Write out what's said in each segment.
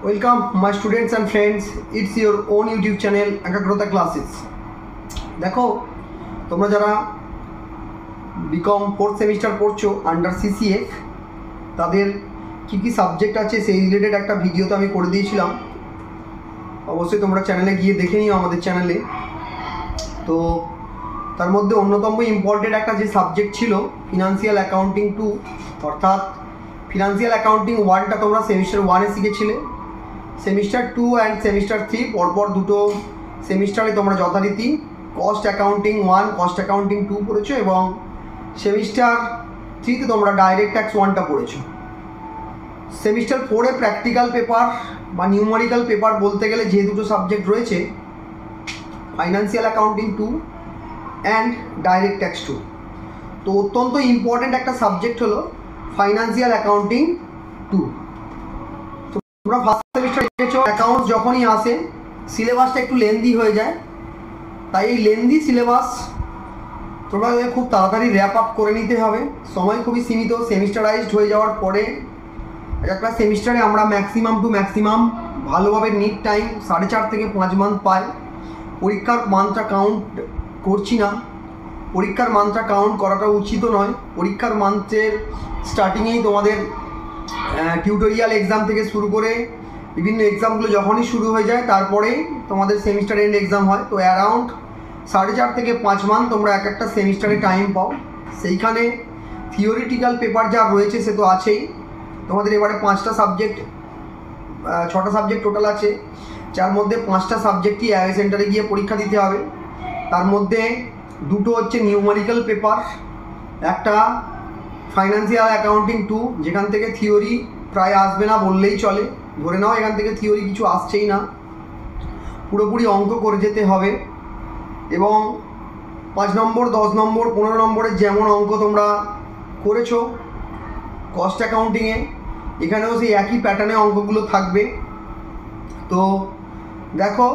Welcome my students and friends. It's your own YouTube channel একাগ্রতা classes. দেখো তোমরা যারা বিকম 4th সেমিস্টার পড়ছো আন্ডার সিসিএফ তাদের কি কি সাবজেক্ট আছে সেই রিলেটেড একটা ভিডিও তো আমি করে দিয়েছিলাম। অবশ্যই তোমরা চ্যানেলে গিয়ে দেখে নিও আমাদের চ্যানেলে। তো তার মধ্যে অন্যতম ইম্পর্টেন্ট একটা যে সাবজেক্ট ছিল ফিনান্সিয়াল অ্যাকাউন্টিং 2, অর্থাৎ ফিনান্সিয়াল অ্যাকাউন্টিং 1টা তোমরা সেমিস্টার 1-এ শিখেছিলে। সেমিস্টার 2 অ্যান্ড সেমিস্টার 3 পরপর দুটো সেমিস্টারে তোমরা যথারীতি কস্ট অ্যাকাউন্টিং 1, কস্ট অ্যাকাউন্টিং 2 পড়েছো এবং সেমিস্টার 3তে তোমরা ডাইরেক্ট ট্যাক্স 1টা পড়েছো। সেমিস্টার 4-এ প্র্যাকটিক্যাল পেপার বা নিউমারিক্যাল পেপার বলতে গেলে যে দুটো সাবজেক্ট রয়েছে financial accounting 2 and direct tax 2। তো অত্যন্ত ইম্পর্ট্যান্ট একটা সাবজেক্ট হলো ফাইন্যান্সিয়াল অ্যাকাউন্টিং 2। তোমরা ফার্স্ট সেমিস্টার দেখেছো অ্যাকাউন্টস যখনই আসে সিলেবাসটা একটু লেন্দি হয়ে যায়, তাই এই লেন্দি সিলেবাস তোমরা খুব তাড়াতাড়ি র্যাপ আপ করে নিতে হবে। সময় খুবই সীমিত, সেমিস্টারাইজড হয়ে যাওয়ার পরে একটা সেমিস্টারে আমরা ম্যাক্সিমাম টু ম্যাক্সিমাম ভালোভাবে নিট টাইম 4.5 থেকে 5 মান্থ পাই। পরীক্ষার মান্থটা কাউন্ট করছি না, পরীক্ষার মান্থটা কাউন্ট করাটা উচিত নয়। পরীক্ষার মান্থের স্টার্টিংয়েই তোমাদের টিউটোরিয়াল এক্সাম থেকে শুরু করে বিভিন্ন এক্সামগুলো যখনই শুরু হয়ে যায় তারপরেই তোমাদের সেমিস্টার এন্ড এক্সাম হয়। তো অ্যারাউন্ড 4.5 থেকে 5 মান্থ তোমরা এক একটা সেমিস্টারে টাইম পাও। সেইখানে থিওরিটিক্যাল পেপার যা রয়েছে সে তো আছেই। তোমাদের এবারে 5টা সাবজেক্ট 6টা সাবজেক্ট টোটাল আছে, যার মধ্যে 5টা সাবজেক্টই আইআই সেন্টারে গিয়ে পরীক্ষা দিতে হবে। তার মধ্যে দুটো হচ্ছে নিউমারিক্যাল পেপার, একটা ফাইন্যান্সিয়াল অ্যাকাউন্টিং 2 যেখান থেকে থিওরি প্রায় আসবে না বললেই চলে, ধরে নাও এখান থেকে থিওরি কিছু আসছেই না, পুরোপুরি অঙ্ক করে যেতে হবে। এবং 5 নম্বর 10 নম্বর 15 নম্বরের যেমন অঙ্ক তোমরা করেছো কস্ট অ্যাকাউন্টিংয়ে, এখানেও সেই একই প্যাটার্নে অঙ্কগুলো থাকবে। তো দেখো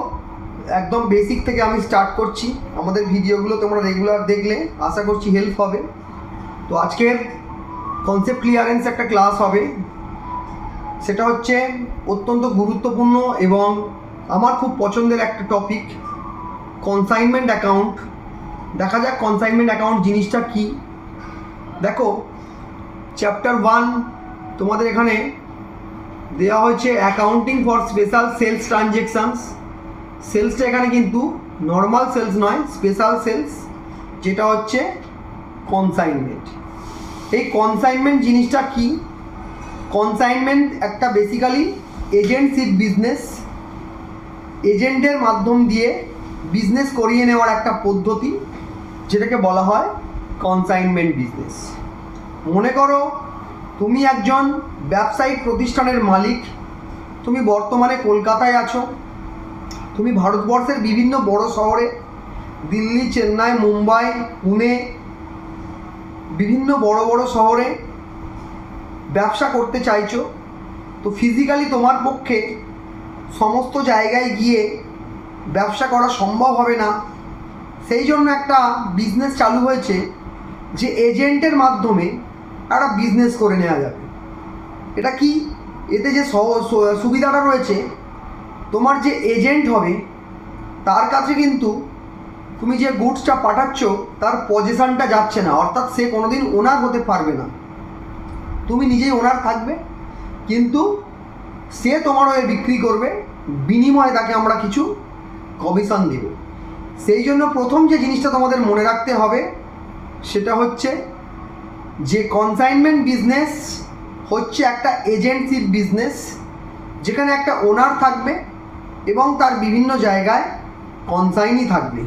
একদম বেসিক থেকে আমি স্টার্ট করছি। আমাদের ভিডিওগুলো তোমরা রেগুলার দেখলে আশা করছি হেল্প হবে। তো আজকের কনসেপ্ট ক্লিয়ারেন্স একটা ক্লাস হবে, সেটা হচ্ছে অত্যন্ত গুরুত্বপূর্ণ এবং আমার খুব পছন্দের একটা টপিক, কনসাইনমেন্ট অ্যাকাউন্ট। দেখা যাক কনসাইনমেন্ট অ্যাকাউন্ট জিনিসটা কি। দেখো চ্যাপ্টার 1 তোমাদের এখানে দেওয়া হয়েছে অ্যাকাউন্টিং ফর স্পেশাল সেলস ট্রানজ্যাকশানস। সেলসটা এখানে কিন্তু নর্মাল সেলস নয়, স্পেশাল সেলস, যেটা হচ্ছে কনসাইনমেন্ট। এই কনসাইনমেন্ট জিনিসটা কি? কনসাইনমেন্ট একটা বেসিক্যালি এজেন্টশিপ বিজনেস, এজেন্টের মাধ্যম দিয়ে বিজনেস করিয়ে নেওয়ার একটা পদ্ধতি, যেটাকে বলা হয় কনসাইনমেন্ট বিজনেস। মনে করো তুমি একজন ব্যবসায়িক প্রতিষ্ঠানের মালিক, তুমি বর্তমানে কলকাতায় আছো, তুমি ভারতবর্ষের বিভিন্ন বড় শহরে দিল্লি, চেন্নাই, মুম্বাই, পুনে, বিভিন্ন বড় বড় শহরে ব্যবসা করতে চাইছো। তো ফিজিক্যালি তোমার পক্ষে সমস্ত জায়গায় গিয়ে ব্যবসা করা সম্ভব হবে না, সেই জন্য একটা বিজনেস চালু হয়েছে যে এজেন্টের মাধ্যমে একটা বিজনেস করে নেওয়া যাবে। এটা কি? এতে যে সুবিধাটা রয়েছে, তোমার যে এজেন্ট হবে তার কাছে কিন্তু তুমি যে গুডসটা পাঠাচ্ছ তার পজিশনটা যাচ্ছে না, অর্থাৎ সে কোনোদিন ওনার হতে পারবে না। তুমি নিজেই ওনার থাকবে, কিন্তু সে তোমার হয়ে বিক্রি করবে, বিনিময়ে তাকে আমরা কিছু কমিশন দেব। সেই জন্য প্রথম যে জিনিসটা তোমাদের মনে রাখতে হবে সেটা হচ্ছে যে কনসাইনমেন্ট বিজনেস হচ্ছে একটা এজেন্টশিপ বিজনেস, যেখানে একটা ওনার থাকবে এবং তার বিভিন্ন জায়গায় কনসাইনই থাকবে,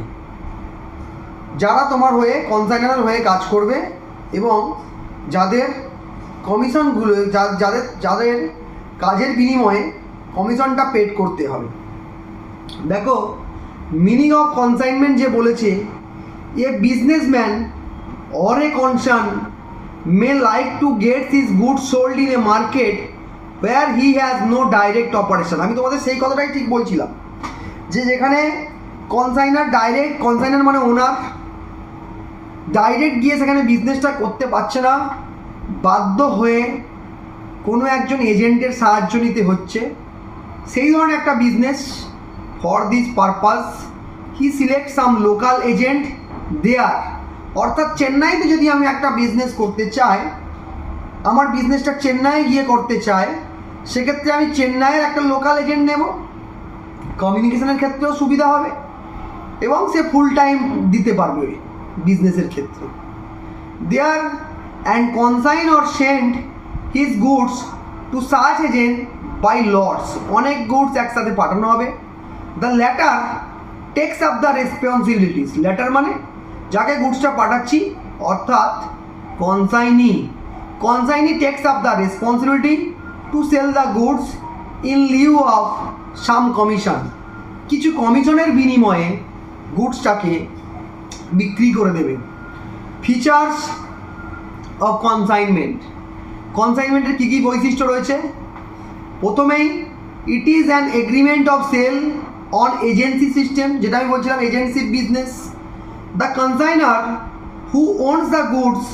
যারা তোমার হয়ে কনসাইনার হয়ে কাজ করবে এবং যাদের কমিশনগুলো যাদের কাজের বিনিময়ে কমিশনটা পেড করতে হবে। দেখো মিনিং অফ কনসাইনমেন্ট যে বলেছে, a businessman or a concern may like to get his goods sold in a market where he has no direct operation। আমি তোমাদের সেই কথাটাই ঠিক বলছিলাম যে যেখানে কনসাইনার ডাইরেক্ট, কনসাইনার মানে ওনার, ডাইরেক্ট গিয়ে সেখানে বিজনেসটা করতে পারছে না, বাধ্য হয়ে কোনো একজন এজেন্টের সাহায্য নিতে হচ্ছে। সেই ধরনের একটা business. For this purpose he select some local agent there, অর্থাৎ চেন্নাইতে যদি আমি একটা বিজনেস করতে চাই, আমার বিজনেসটা চেন্নাই গিয়ে করতে চাই, সেক্ষেত্রে আমি চেন্নাইয়ের একটা লোকাল এজেন্ট নেব, কমিউনিকেশনের ক্ষেত্রেও সুবিধা হবে এবং সে ফুল টাইম দিতে পারবে বিজনেসের ক্ষেত্রে। There and consign or send his goods to such agent by lots, অনেক গুডস একসাথে পাঠানো হবে। The latter takes up the responsibilities, latter মানে যাকে গুডসটা পাঠাচ্ছি অর্থাৎ consignee, consignee takes up the responsibility to sell the goods in lieu of some commission, কিছু কমিশনের বিনিময়ে গুডসটাকে বিক্রি করে দেবে। ফিচার্স অফ কনসাইনমেন্ট, কনসাইনমেন্টের কী কী বৈশিষ্ট্য রয়েছে? প্রথমেই it is an agreement of sell on agency system, যেটা আমি বলছিলাম agency business. The consignor who owns the goods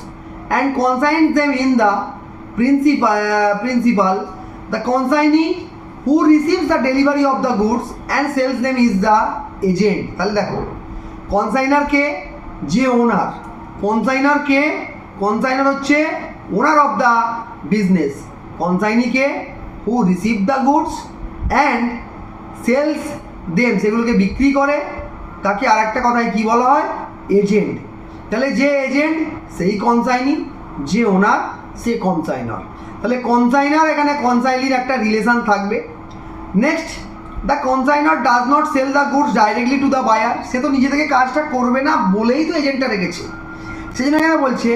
and consigns them in the principal, the consignee who receives the delivery of the goods and sells them is the agent. তাহলে দেখো কনসাইনার কে, যে ওনার, কনসাইনার কে, কনসাইনার হচ্ছে ওনার of the business, consignee K, who receive the goods and sells them, সেগুলোকে বিক্রি করে, তাকে আর একটা কথায় কী বলা হয়? এজেন্ট। তাহলে যে এজেন্ট সেই কনসাইনি, যে ওনার সে কনসাইনার। তাহলে কনসাইনার এখানে কনসাইনির একটা রিলেশান থাকবে। Next, the consignor does not sell the goods directly to the buyer, সে তো নিজে থেকে কাজটা করবে না বলেই তো এজেন্টটা রেখেছে, সেই জন্য এখানে বলছে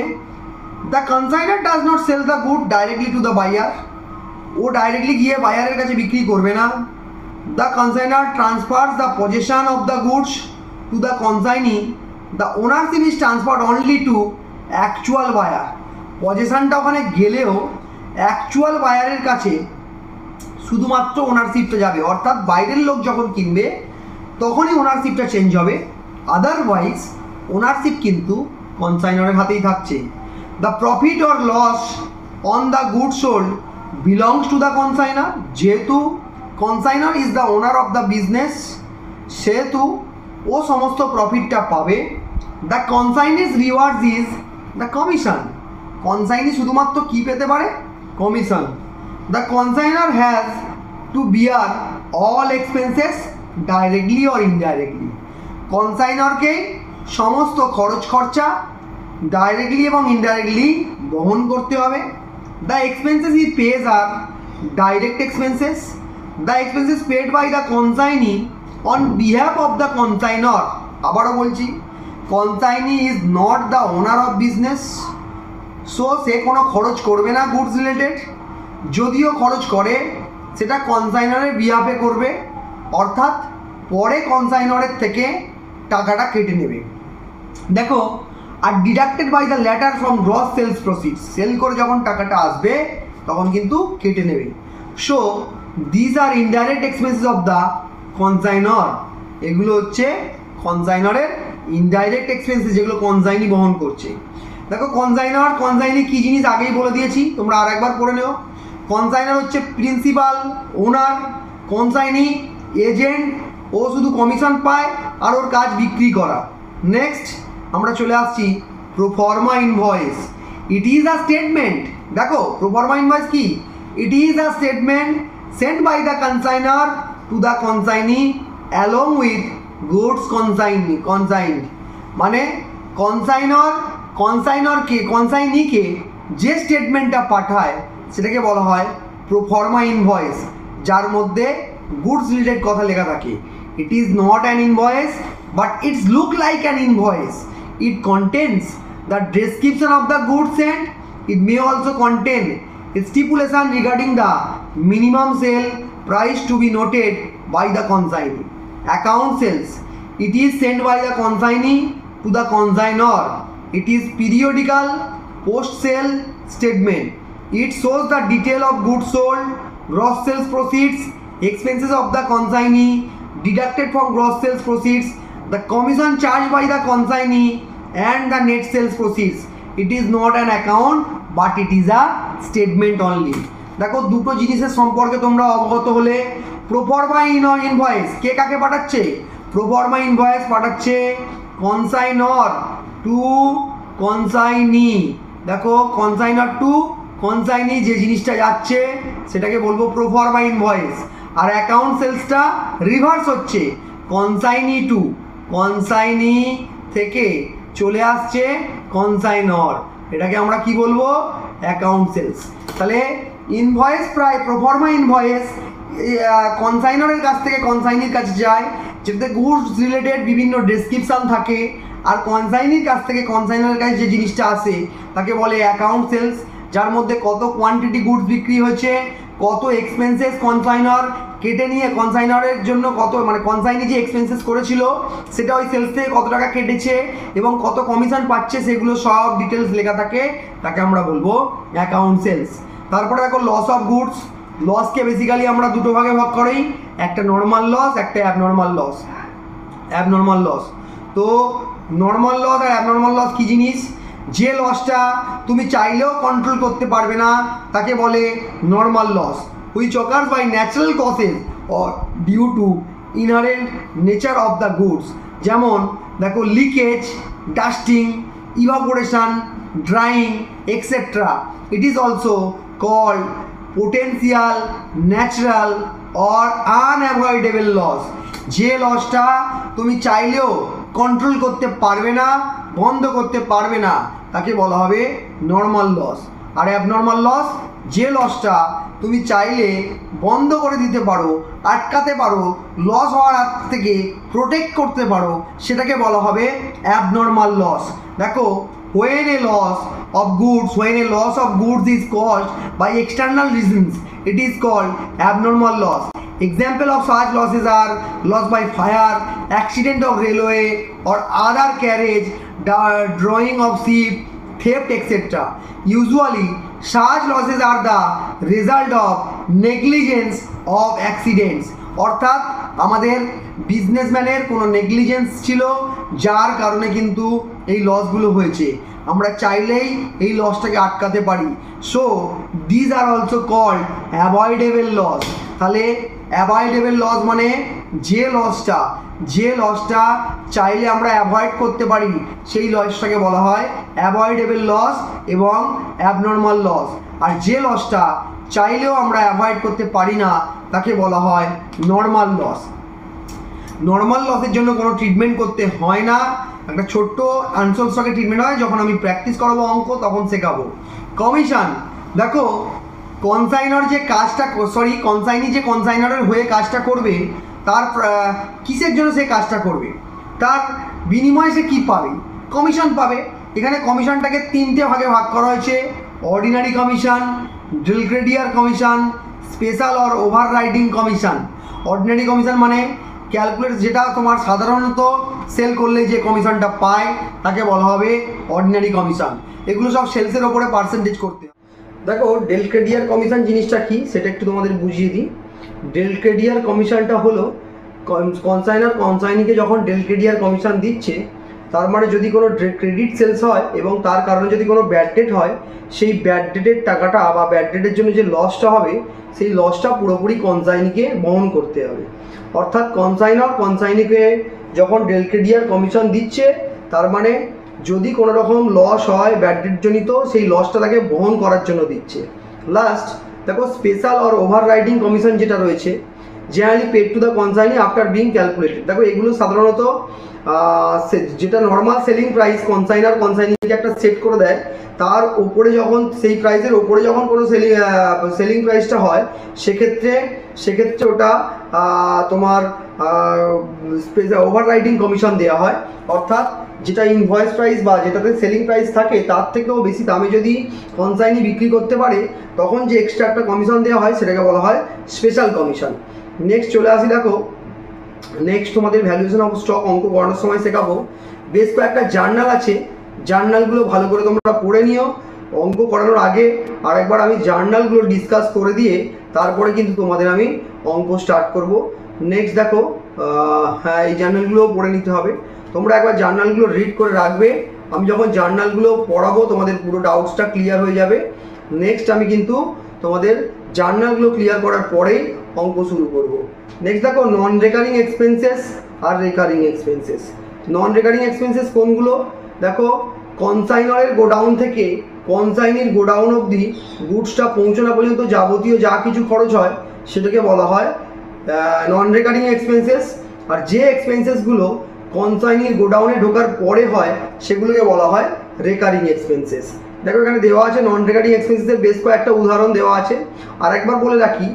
the consignor does not sell the good directly to the buyer, ও ডাইরেক্টলি গিয়ে বায়ারের কাছে বিক্রি করবে না। The consignor transfers the possession of the goods to the consignee, the ownership is transferred only to actual buyer, পজেশনটা ওখানে গেলেও অ্যাকচুয়াল বায়ারের কাছে শুধুমাত্র ওনারশিপটা যাবে, অর্থাৎ বাইরের লোক যখন কিনবে তখনই ওনারশিপটা চেঞ্জ হবে, আদারওয়াইজ ওনারশিপ কিন্তু কনসাইনারের হাতেই থাকছে। The profit or loss on the good sold belongs to the consignor, যেহেতু consignor is the owner of the business সেহেতু ও সমস্ত প্রফিটটা পাবে। The consignee's rewards is the commission, consignee শুধুমাত্র কী পেতে পারে? Commission. The consignor has to bear all expenses directly or indirectly, কনসাইনারকে সমস্ত খরচ খরচা ডাইরেক্টলি এবং ইনডাইরেক্টলি বহন করতে হবে। The expenses he pays are direct expenses, the expenses paid by the consignee on behalf of the consignor, আবারও বলছি consignee is not the owner of business, so সে কোনো খরচ করবে না গুডস রিলেটেড, যদিও খরচ করে সেটা কনসাইনারের বিহাফে করবে, অর্থাৎ পরে কনসাইনারের থেকে টাকাটা কেটে নেবে। দেখো আর deducted by the latter from gross sales proceeds, sell করে যখন টাকাটা আসবে তখন কিন্তু কেটে নেবে। So this are indirect expenses of the consignor, এগুলো হচ্ছে কনসাইনরের ইনডাইরেক্ট এক্সপেন্সেস যেগুলো কনসাইনি বহন করছে। দেখো কনসাইনর কনসাইনি কী জিনিস আগেই বলে দিয়েছি, তোমরা আর একবার পড়ে নেও। কনসাইনার হচ্ছে প্রিন্সিপাল, ওনার, কনসাইনি এজেন্ট, ও শুধু কমিশন পায় আর ওর কাজ বিক্রি করা। নেক্সট আমরা চলে আসছি proforma invoice, it is a statement, দেখো প্রোফর্মা ইনভয়েস কি? It is a statement sent by the consignor to the consignee along with goods consigned, মানে কনসাইনিকে যে স্টেটমেন্টটা পাঠায় সেটাকে বলা হয় প্রোফর্মা ইনভয়েস, যার মধ্যে গুডস রিলেটেড কথা লেখা থাকে। It is not an invoice but it's look like an invoice, it contains the description of the goods and it may also contain stipulation regarding the minimum sale price to be noted by the consignee. Account sales, it is sent by the consignee to the consignor. It is periodical post sale statement. It shows the detail of goods sold, gross sales proceeds, expenses of the consignee deducted from gross sales proceeds, the commission charged by the consignee and the net sales proceeds. It is not an account but it is a statement only. দেখো দুটো জিনিসের সম্পর্কে তোমরা অবগত হলে, proforma invoice কে কাকে পাঠাচ্ছে? Proforma invoice পাঠাচ্ছে কনসাইনর টু কনসাইনি। দেখো কনসাইনর টু কনসাইনি যে জিনিসটা যাচ্ছে সেটাকে বলবো প্রোফর্মা ইনভয়েস। আর অ্যাকাউন্ট সেলসটা রিভার্স হচ্ছে, কনসাইনি টু কনসাইনি থেকে চলে আসছে কনসাইনর, এটাকে আমরা কি বলবো? Account sales. তাহলে ইনভয়েস প্রায় প্রোফর্মা ইনভয়েস কনসাইনরের কাছ থেকে কনসাইনির কাছে যায়, যেটাতে গুডস রিলেটেড বিভিন্ন ডেসক্রিপশান থাকে। আর কনসাইনির কাছ থেকে কনসাইনরের কাছে যে জিনিসটা আসে তাকে বলে অ্যাকাউন্ট সেলস, যার মধ্যে কত কোয়ান্টিটি গুডস বিক্রি হয়েছে, কত এক্সপেন্সেস কনসাইনর কেটে নিয়ে কনসাইনরের জন্য কত মানে কনসাইনি যে এক্সপেন্সেস করেছিল সেটা ওই সেলস থেকে কত টাকা কেটেছে এবং কত কমিশন পাচ্ছে সেগুলো সব ডিটেলস লেখা থাকে, তাকে আমরা বলবো অ্যাকাউন্ট সেলস। তারপরে দেখো লস অফ গুডস। লসকে বেসিক্যালি আমরা দুটো ভাগে ভাগ করি, একটা নর্মাল লস, একটা অ্যাবনর্মাল লস। অ্যাবনর্মাল লস, তো নর্মাল লস আর অ্যাবনর্মাল লস কী জিনিস? যে লসটা তুমি চাইলেও কন্ট্রোল করতে পারবে না তাকে বলে normal loss, which occurs by natural causes or due to inherent nature of the goods. যেমন দেখো leakage, dusting, evaporation, drying etcetera. It is also called potential, natural or unavoidable loss. যে লসটা তুমি চাইলেও কন্ট্রোল করতে পারবে না, বন্ধ করতে পারবে না, তাকে বলা হবে নর্মাল লস। আর অ্যাবনর্মাল লস, যে লসটা তুমি চাইলে বন্ধ করে দিতে পারো, আটকাতে পারো, লস হওয়ার হাত থেকে প্রোটেক্ট করতে পারো, সেটাকে বলা হবে অ্যাবনর্মাল লস। দেখো when a loss of goods is caused by external reasons, it is called abnormal loss. Example of such losses are loss by fire, accident of railway or other carriage, drawing of ship, theft, etc. Usually such losses are the result of negligence of accidents. অর্থাৎ আমাদের বিজনেসম্যানের কোনো negligence ছিল যার কারণে কিন্তু এই লসগুলো হয়েছে, আমরা চাইলেই এই লসটাকে আটকাতে পারি। So these are also called avoidable loss. তাহলে অ্যাভয়েডেবল লস মানে যে লসটা চাইলে আমরা অ্যাভয়েড করতে পারি সেই লসটাকে বলা হয় অ্যাভয়েডেবল লস এবং অ্যাবনর্মাল লস। আর যে লসটা চাইলেও আমরা অ্যাভয়েড করতে পারি না তাকে বলা হয় নর্মাল লস। নর্মাল লসের জন্য কোনো ট্রিটমেন্ট করতে হয় না, একটা ছোট্ট আনসোল স্টকে ট্রিটমেন্ট হয়, যখন আমি প্র্যাকটিস করাবো অঙ্ক তখন শেখাবো। কমিশন, দেখো কনসাইনর যে কাজটা কনসাইনি যে কনসাইনরের হয়ে কাজটা করবে তার কিসের জন্য সে কাজটা করবে, তার বিনিময়ে সে কী পাবে? কমিশন পাবে। এখানে কমিশনটাকে তিনটে ভাগে ভাগ করা হয়েছে, ordinary commission, del credere commission, special or overriding commission. Ordinary commission মানে ক্যালকুলেট, যেটা তোমার সাধারণত সেল করলে যে কমিশনটা পায় তাকে বলা হবে অর্ডিনারি কমিশন। এগুলো সব সেলসের ওপরে পার্সেন্টেজ করতে হয়। দেখো ডেলক্রেডিয়ার কমিশন জিনিসটা কি সেটা একটু তোমাদের বুঝিয়ে দিই। ডেলক্রেডিয়ার কমিশনটা হলো কনসাইনার কনসাইনিকে যখন ডেলক্রেডিয়ার কমিশন দিচ্ছে, তার মানে যদি কোনো ক্রেডিট সেলস হয় এবং তার কারণে যদি কোনো ব্যাড ডেট হয়, সেই ব্যাড ডেটের টাকাটা বা ব্যাড ডেটের জন্য যে লসটা হবে সেই লসটা পুরোপুরি কনসাইনিকে বহন করতে হবে। অর্থাৎ কনসাইনার কনসাইনিকে যখন ডেলক্রেডিয়ার কমিশন দিচ্ছে, তার মানে যদি কোনো রকম লস হয় ব্যাড ডেট জনিত, সেই লসটা তাকে বহন করার জন্য দিচ্ছে। লাস্ট দেখো স্পেশাল অর ওভাররাইডিং কমিশন যেটা রয়েছে, generally paid to the consignee after being calculated. দেখো এগুলো সাধারণত যেটা নর্মাল সেলিং প্রাইস কনসাইনিকে একটা সেট করে দেয়, তার ওপরে যখন সেই প্রাইসের ওপরে যখন কোনো সেলিং প্রাইসটা হয় সেক্ষেত্রে ওটা তোমার ওভাররাইডিং কমিশন দেওয়া হয়। অর্থাৎ যেটা ইনভয়েস প্রাইস বা যেটাতে সেলিং প্রাইস থাকে তার থেকেও বেশি দামে যদি কনসাইনি বিক্রি করতে পারে, তখন যে এক্সট্রা একটা কমিশন দেওয়া হয় সেটাকে বলা হয় স্পেশাল কমিশন। নেক্সট চলে আসি, দেখো নেক্সট তোমাদের ভ্যালুয়েশন অফ স্টক অঙ্ক করানোর সময় শেখাবো। বেশ কয়েকটা জার্নাল আছে, জার্নালগুলো ভালো করে তোমরা পড়ে নিও। অঙ্ক করানোর আগে আরেকবার আমি জার্নালগুলো ডিসকাস করে দিয়ে তারপরে কিন্তু তোমাদের আমি অঙ্ক স্টার্ট করব। নেক্সট দেখো, হ্যাঁ এই জার্নালগুলোও পড়ে নিতে হবে। তোমরা একবার জার্নালগুলো রিড করে রাখবে, আমি যখন জার্নালগুলো পড়াবো তোমাদের পুরো ডাউটসটা ক্লিয়ার হয়ে যাবে। নেক্সট আমি কিন্তু তোমাদের জার্নালগুলো ক্লিয়ার করার পরেই অঙ্ক শুরু করব। নেক্সট দেখো নন রেকারিং এক্সপেন্সেস আর রেকারিং এক্সপেন্সেস। নন রেকারিং এক্সপেন্সেস কোনগুলো? দেখো কনসাইনারের গোডাউন থেকে কনসাইনির গোডাউন অবধি গুডসটা পৌঁছানো পর্যন্ত যাবতীয় যা কিছু খরচ হয় সেটাকে বলা হয় নন রেকারিং এক্সপেন্সেস। আর যে এক্সপেন্সেসগুলো কনসাইনির গোডাউনে ঢোকার পরে হয় সেগুলোকে বলা হয় রেকারিং এক্সপেন্সেস। দেখো এখানে দেওয়া আছে নন রেকারিং এক্সপেন্সেসের বেশ কয়েকটা উদাহরণ দেওয়া আছে। আর একবার বলে রাখি,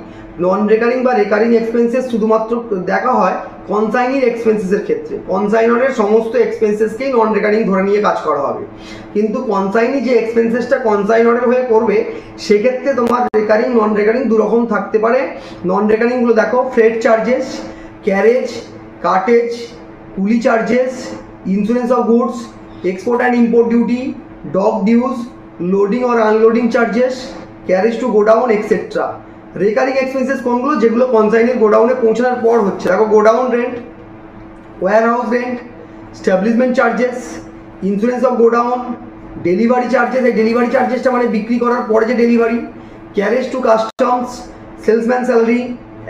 নন রেকারিং বা রেকারিং এক্সপেন্সেস শুধুমাত্র দেখা হয় কনসাইনির এক্সপেন্সেসের ক্ষেত্রে। কনসাইনারের সমস্ত এক্সপেন্সেসকেই নন রেকারিং ধরে নিয়ে কাজ করা হবে, কিন্তু কনসাইনি যে এক্সপেন্সেসটা কনসাইনারের হয়ে করবে সেক্ষেত্রে তোমার রেকারিং নন রেকারিং দুরকম থাকতে পারে। নন রেকারিংগুলো দেখো ফ্রেট চার্জেস, ক্যারেজ, কার্টেজ, কুলি charges, insurance of goods, export and import duty, dock dues, loading or unloading charges, carriage to godown, etc. Recurring expenses কোনগুলো? যেগুলো কনসাইনের গোডাউনে পৌঁছানোর পর হচ্ছে। দেখো godown rent, warehouse rent, establishment charges, insurance of godown, delivery charges, এই delivery চার্জেসটা মানে বিক্রি করার পরে যে delivery, carriage to customs, salesman salary,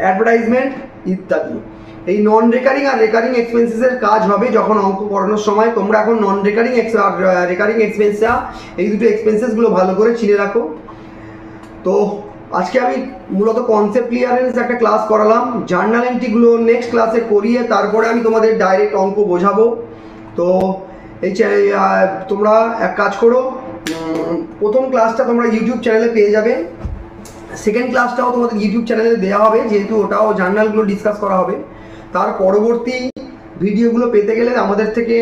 advertisement ইত্যাদি। এই নন রেকারিং আর রেকারিং এক্সপেন্সেসের কাজ হবে যখন অঙ্ক করানোর সময়। তোমরা এখন নন রেকারিং আর রেকারিং এক্সপেন্সটা এই দুটো এক্সপেন্সেসগুলো ভালো করে চিনে রাখো। তো আজকে আমি মূলত কনসেপ্ট ক্লিয়ারেন্স একটা ক্লাস করালাম, জার্নাল এন্ট্রিগুলো নেক্সট ক্লাসে করিয়ে তারপরে আমি তোমাদের ডাইরেক্ট অঙ্ক বোঝাবো। তো এই তোমরা এক কাজ করো, প্রথম ক্লাসটা তোমরা ইউটিউব চ্যানেলে পেয়ে যাবে, সেকেন্ড ক্লাসটাও তোমাদের ইউটিউব চ্যানেলে দেওয়া হবে, যেহেতু ওটাও জার্নালগুলো ডিসকাস করা হবে। তার পরবর্তী ভিডিওগুলো পেতে গেলে আমাদের থেকে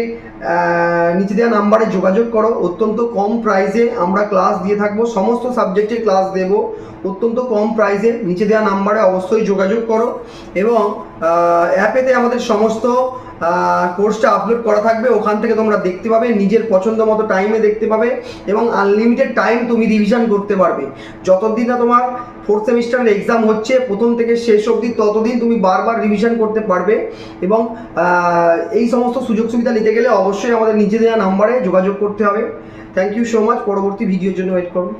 নিচে দেওয়া নাম্বারে যোগাযোগ করো। অত্যন্ত কম প্রাইসে আমরা ক্লাস দিয়ে থাকবো, সমস্ত সাবজেক্টের ক্লাস দেব অত্যন্ত কম প্রাইসে। নিচে দেওয়া নাম্বারে অবশ্যই যোগাযোগ করো এবং অ্যাপেতে আমাদের সমস্ত কোর্সটা আপলোড করা থাকবে, ওখান থেকে তোমরা দেখতে পাবে, নিজের পছন্দ মতো টাইমে দেখতে পাবে এবং আনলিমিটেড টাইম তুমি রিভিশন করতে পারবে। যতদিন না তোমার ফোর্থ সেমিস্টারের এক্সাম হচ্ছে প্রথম থেকে শেষ অবধি, ততদিন তুমি বারবার রিভিশন করতে পারবে। এবং এই সমস্ত সুযোগ সুবিধা নিতে গেলে অবশ্যই আমাদের নিচে দেওয়া নাম্বারে যোগাযোগ করতে হবে। Thank you so much. পরবর্তী ভিডিওর জন্য ওয়েট করুন।